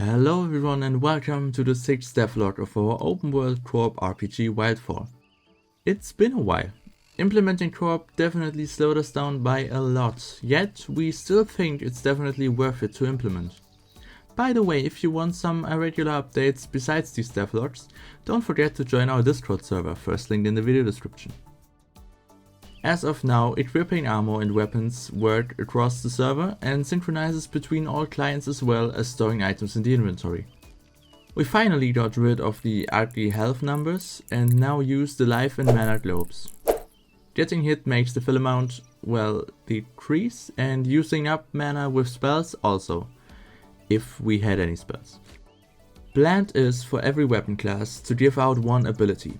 Hello everyone and welcome to the 6th devlog of our open world co-op RPG Wildfall. It's been a while. Implementing co-op definitely slowed us down by a lot, yet we still think it's definitely worth it to implement. By the way, if you want some irregular updates besides these devlogs, don't forget to join our Discord server, first linked in the video description. As of now, equipping armor and weapons work across the server and synchronizes between all clients as well as storing items in the inventory. We finally got rid of the ugly health numbers and now use the life and mana globes. Getting hit makes the fill amount, well, decrease, and using up mana with spells also, if we had any spells. Planned is for every weapon class to give out one ability.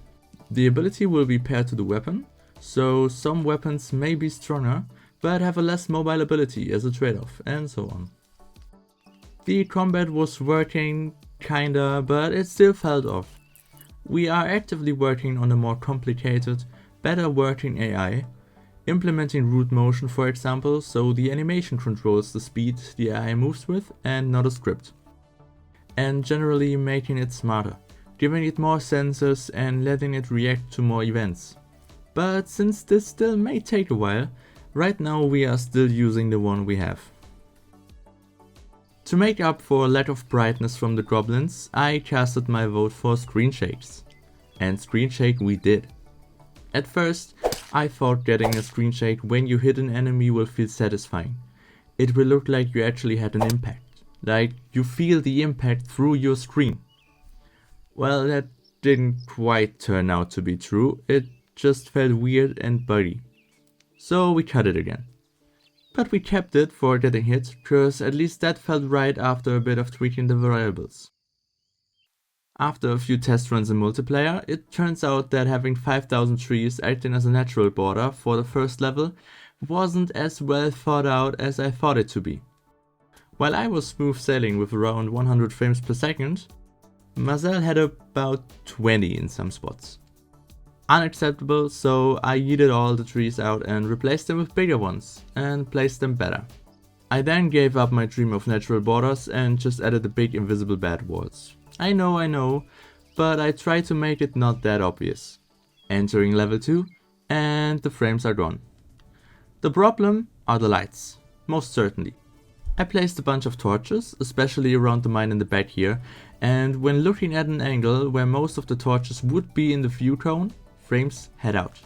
The ability will be paired to the weapon, so some weapons may be stronger, but have a less mobile ability as a trade-off, and so on. The combat was working kinda, but it still felt off. We are actively working on a more complicated, better working AI, implementing root motion for example, so the animation controls the speed the AI moves with and not a script. And generally making it smarter, giving it more sensors and letting it react to more events. But since this still may take a while, right now we are still using the one we have. To make up for lack of brightness from the goblins, I casted my vote for Screenshakes. And Screenshake we did. At first, I thought getting a Screenshake when you hit an enemy will feel satisfying. It will look like you actually had an impact. Like you feel the impact through your screen. Well, that didn't quite turn out to be true. It just felt weird and buggy. So we cut it again. But we kept it for getting hit, cause at least that felt right after a bit of tweaking the variables. After a few test runs in multiplayer, it turns out that having 5000 trees acting as a natural border for the first level wasn't as well thought out as I thought it to be. While I was smooth sailing with around 100 frames per second, Marcel had about 20 in some spots. Unacceptable, so I yeeted all the trees out and replaced them with bigger ones, and placed them better. I then gave up my dream of natural borders and just added the big invisible bad walls. I know, but I tried to make it not that obvious. Entering level 2, and the frames are gone. The problem are the lights, most certainly. I placed a bunch of torches, especially around the mine in the back here, and when looking at an angle where most of the torches would be in the view cone, frames head out,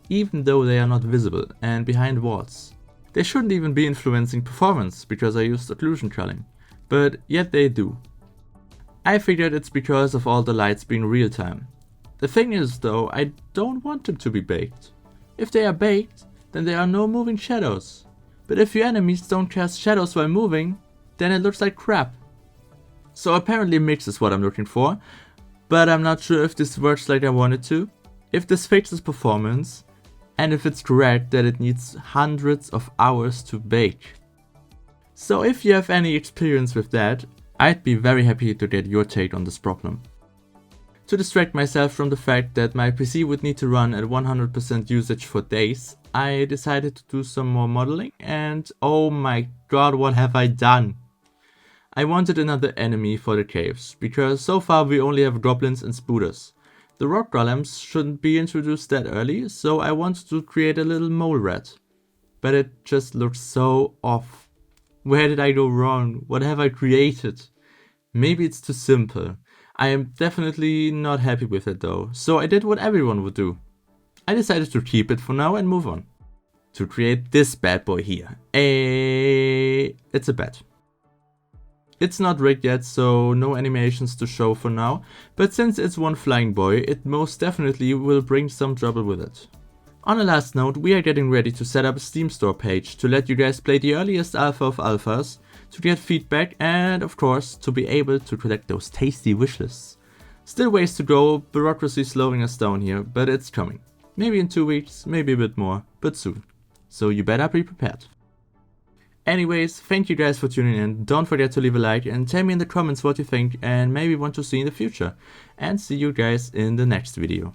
even though they are not visible and behind walls. They shouldn't even be influencing performance because I used occlusion culling, but yet they do. I figured it's because of all the lights being real time. The thing is though, I don't want them to be baked. If they are baked, then there are no moving shadows. But if your enemies don't cast shadows while moving, then it looks like crap. So apparently mix is what I'm looking for, but I'm not sure if this works like I want it to. If this fixes performance, and if it's correct that it needs hundreds of hours to bake. So if you have any experience with that, I'd be very happy to get your take on this problem. To distract myself from the fact that my PC would need to run at 100% usage for days, I decided to do some more modeling and oh my god, what have I done? I wanted another enemy for the caves, because so far we only have goblins and spooters. The rock golems shouldn't be introduced that early, so I wanted to create a little mole rat. But it just looks so off. Where did I go wrong? What have I created? Maybe it's too simple. I am definitely not happy with it though, so I did what everyone would do. I decided to keep it for now and move on. To create this bad boy here. It's a bat. It's not rigged yet, so no animations to show for now, but since it's one flying boy, it most definitely will bring some trouble with it. On a last note, we are getting ready to set up a Steam store page to let you guys play the earliest alpha of alphas, to get feedback and of course to be able to collect those tasty wishlists. Still ways to go, bureaucracy slowing us down here, but it's coming. Maybe in 2 weeks, maybe a bit more, but soon. So you better be prepared. Anyways, thank you guys for tuning in, don't forget to leave a like and tell me in the comments what you think and maybe want to see in the future. And see you guys in the next video.